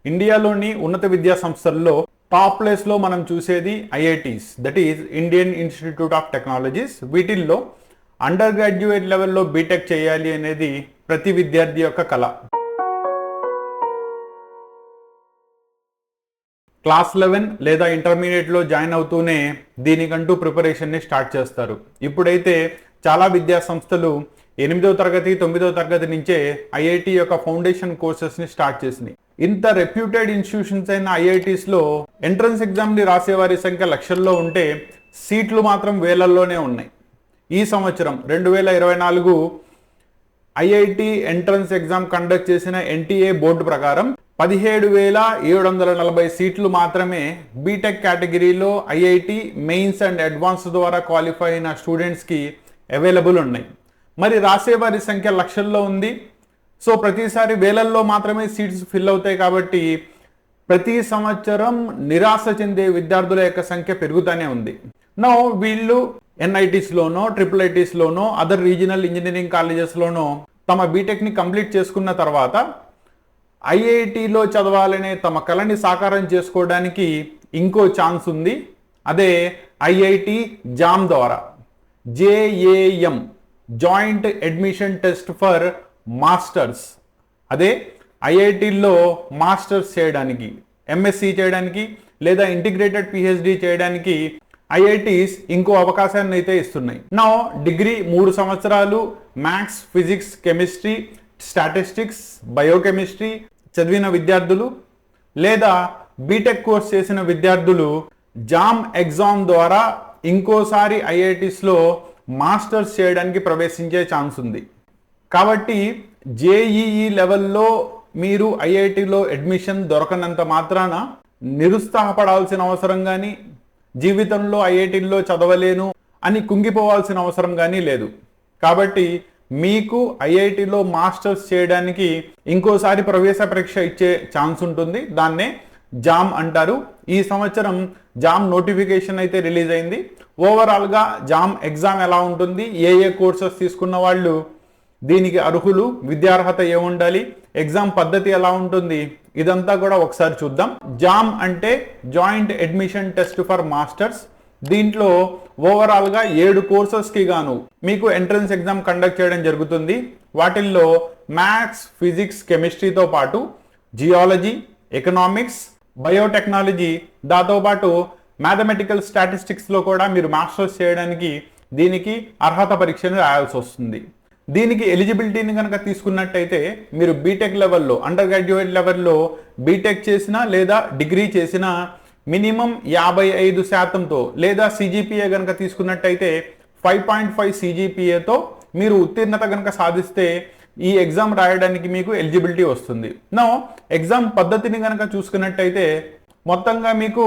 ఇండియాలోని ఉన్నత విద్యా సంస్థల్లో టాప్ ప్లేస్లో మనం చూసేది IITs, that is Indian institute of technologies. వీటిల్లో అండర్ గ్రాడ్యుయేట్ లెవెల్లో బీటెక్ చేయాలి అనేది ప్రతి విద్యార్థి యొక్క కల. క్లాస్ 11 లేదా ఇంటర్మీడియట్లో జాయిన్ అవుతూనే దీనికంటూ ప్రిపరేషన్ని స్టార్ట్ చేస్తారు. ఇప్పుడైతే చాలా విద్యా సంస్థలు 8వ తరగతి 9వ తరగతి నుంచే ఐఐటి యొక్క ఫౌండేషన్ కోర్సెస్ని స్టార్ట్ చేసినాయి. ఇంత రెప్యూటెడ్ ఇన్స్టిట్యూషన్స్ అయిన ఐఐటీస్లో ఎంట్రన్స్ ఎగ్జామ్ని రాసేవారి సంఖ్య లక్షల్లో ఉంటే సీట్లు మాత్రం వేలల్లోనే ఉన్నాయి. ఈ సంవత్సరం 2024 ఐఐటి ఎంట్రన్స్ ఎగ్జామ్ కండక్ట్ చేసిన ఎన్టీఏ బోర్డు ప్రకారం 17,740 సీట్లు మాత్రమే బీటెక్ కేటగిరీలో ఐఐటి మెయిన్స్ అండ్ అడ్వాన్స్ ద్వారా క్వాలిఫై అయిన స్టూడెంట్స్కి అవైలబుల్ ఉన్నాయి. మరి రాసేవారి సంఖ్య లక్షల్లో ఉంది. సో ప్రతిసారి వేలల్లో మాత్రమే సీట్స్ ఫిల్ అవుతాయి. కాబట్టి ప్రతి సంవత్సరం నిరాశ చెందే విద్యార్థుల యొక్క సంఖ్య పెరుగుతూనే ఉంది. నో వీళ్ళు ఎన్ఐటీస్లోనో IIITస్లోనో అదర్ రీజనల్ ఇంజనీరింగ్ కాలేజెస్లోనో తమ బీటెక్ని కంప్లీట్ చేసుకున్న తర్వాత ఐఐటిలో చదవాలనే తమ కళని సాకారం చేసుకోవడానికి ఇంకో ఛాన్స్ ఉంది. అదే ఐఐటి జామ్ ద్వారా, JAM joint admission test for masters. అదే ఐఐటిల్లో మాస్టర్స్ చేయడానికి, ఎంఎస్సి చేయడానికి లేదా ఇంటిగ్రేటెడ్ పిహెచ్డి చేయడానికి ఐఐటీస్ ఇంకో అవకాశాన్ని అయితే ఇస్తున్నాయి. నా డిగ్రీ 3 సంవత్సరాలు maths, physics, chemistry, statistics, biochemistry చదివిన విద్యార్థులు లేదా బీటెక్ కోర్స్ చేసిన విద్యార్థులు జామ్ ఎగ్జామ్ ద్వారా ఇంకోసారి ఐఐటీస్లో మాస్టర్స్ చేయడానికి ప్రవేశించే ఛాన్స్ ఉంది. కాబట్టి జేఈఈ లెవెల్లో మీరు ఐఐటిలో అడ్మిషన్ దొరకనంత మాత్రాన నిరుత్సాహపడాల్సిన అవసరం కానీ, జీవితంలో ఐఐటిలో చదవలేను అని కుంగిపోవాల్సిన అవసరం కానీ లేదు. కాబట్టి మీకు ఐఐటిలో మాస్టర్స్ చేయడానికి ఇంకోసారి ప్రవేశ పరీక్ష ఇచ్చే ఛాన్స్ ఉంటుంది. దాన్నే జామ్ అంటారు. ఈ సంవత్సరం జామ్ నోటిఫికేషన్ అయితే రిలీజ్ అయింది. ఓవరాల్గా జామ్ ఎగ్జామ్ ఎలా ఉంటుంది, ఏ కోర్సెస్ తీసుకున్న వాళ్ళు దీనికి అర్హులు, విద్యార్హత ఏముండాలి, ఎగ్జామ్ పద్ధతి ఎలా ఉంటుంది, ఇదంతా కూడా ఒకసారి చూద్దాం. జామ్ అంటే joint admission test for masters. దీంట్లో ఓవరాల్గా 7 కోర్సెస్కి గాను మీకు ఎంట్రన్స్ ఎగ్జామ్ కండక్ట్ చేయడం జరుగుతుంది. వాటిల్లో మ్యాథ్స్, ఫిజిక్స్, కెమిస్ట్రీతో పాటు జియాలజీ, ఎకనామిక్స్, బయోటెక్నాలజీ, దాంతోపాటు మ్యాథమెటికల్ స్టాటిస్టిక్స్లో కూడా మీరు మాస్టర్స్ చేయడానికి దీనికి అర్హత పరీక్షను రాయాల్సి వస్తుంది. దీనికి ఎలిజిబిలిటీని కనుక తీసుకున్నట్టయితే మీరు బీటెక్ లెవెల్లో, అండర్ గ్రాడ్యుయేట్ లెవెల్లో బీటెక్ చేసినా లేదా డిగ్రీ చేసినా మినిమం 55%తో లేదా సిజిపిఏ కనుక తీసుకున్నట్టయితే 5.5 సిజిపిఏతో మీరు ఉత్తీర్ణత కనుక సాధిస్తే ఈ ఎగ్జామ్ రాయడానికి మీకు ఎలిజిబిలిటీ వస్తుంది. నో ఎగ్జామ్ పద్ధతిని కనుక చూసుకున్నట్టయితే మొత్తంగా మీకు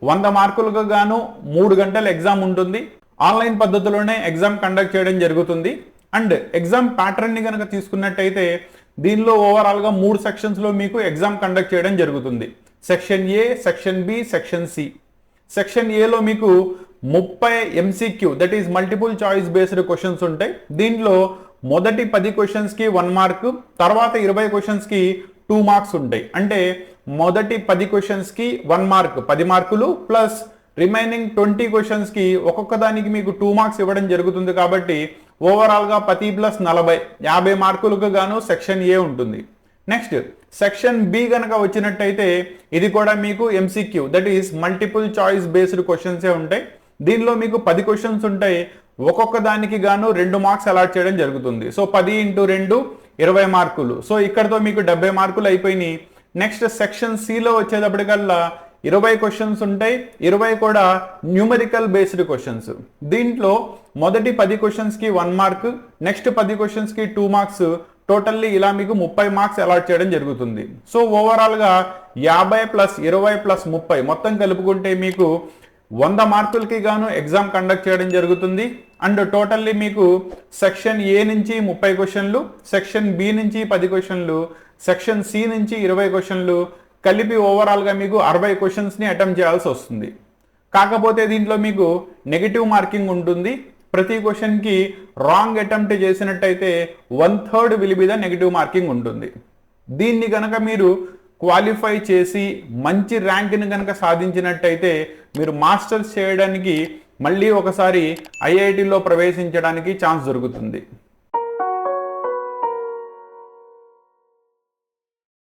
100 మార్కులకు గాను 3 గంటల ఎగ్జామ్ ఉంటుంది. ఆన్లైన్ పద్ధతిలోనే ఎగ్జామ్ కండక్ట్ చేయడం జరుగుతుంది. అండ్ ఎగ్జామ్ ప్యాటర్న్ని కనుక తీసుకున్నట్టయితే దీనిలో ఓవరాల్గా 3 సెక్షన్స్లో మీకు ఎగ్జామ్ కండక్ట్ చేయడం జరుగుతుంది. Section A, section B, section C. Section ఏలో మీకు 30 MCQ, that is multiple choice based questions ఉంటాయి. దీంట్లో మొదటి 10 క్వశ్చన్స్కి 1 మార్క్, తర్వాత 20 క్వశ్చన్స్కి 2 మార్క్స్ ఉంటాయి. అంటే మొదటి 10 క్వశ్చన్స్కి 1 మార్క్ 10 మార్కులు ప్లస్ రిమైనింగ్ 20 క్వశ్చన్స్కి ఒక్కొక్క దానికి మీకు 2 మార్క్స్ ఇవ్వడం జరుగుతుంది. కాబట్టి ఓవరాల్గా 10 + 40 50 మార్కులకు గాను సెక్షన్ ఏ ఉంటుంది. నెక్స్ట్ సెక్షన్ బి కనుక వచ్చినట్టయితే ఇది కూడా మీకు MCQ, that is multiple choice based క్వశ్చన్సే ఉంటాయి. దీనిలో మీకు 10 క్వశ్చన్స్ ఉంటాయి. ఒక్కొక్క దానికి గాను 2 మార్క్స్ అలాట్ చేయడం జరుగుతుంది. సో 10 × 2 20 మార్కులు. సో ఇక్కడతో మీకు 70 మార్కులు అయిపోయినాయి. నెక్స్ట్ సెక్షన్ సిలో వచ్చేటప్పటికల్లా 20 క్వశ్చన్స్ ఉంటాయి. 20 కూడా న్యూమరికల్ బేస్డ్ క్వశ్చన్స్. దీంట్లో మొదటి 10 క్వశ్చన్స్కి 1 మార్క్, నెక్స్ట్ 10 క్వశ్చన్స్కి 2 మార్క్స్, టోటల్లీ ఇలా మీకు 30 మార్క్స్ అలాట్ చేయడం జరుగుతుంది. సో ఓవరాల్గా 50 + 20 + 30 మొత్తం కలుపుకుంటే మీకు 100 మార్కులకి గాను ఎగ్జామ్ కండక్ట్ చేయడం జరుగుతుంది. అండ్ టోటల్లీ మీకు సెక్షన్ ఏ నుంచి 30 క్వశ్చన్లు, సెక్షన్ బి నుంచి 10 క్వశ్చన్లు, సెక్షన్ సి నుంచి 20 క్వశ్చన్లు కలిపి ఓవరాల్గా మీకు 60 క్వశ్చన్స్ని అటెంప్ట్ చేయాల్సి వస్తుంది. కాకపోతే దీంట్లో మీకు నెగిటివ్ మార్కింగ్ ఉంటుంది. ప్రతి క్వశ్చన్కి రాంగ్ అటెంప్ట్ చేసినట్టయితే 1/3 will be the negative marking ఉంటుంది. దీన్ని కనుక మీరు క్వాలిఫై చేసి మంచి ర్యాంక్ని కనుక సాధించినట్టయితే మీరు మాస్టర్స్ చేయడానికి మళ్ళీ ఒకసారి ఐఐటిలో ప్రవేశించడానికి ఛాన్స్ దొరుకుతుంది.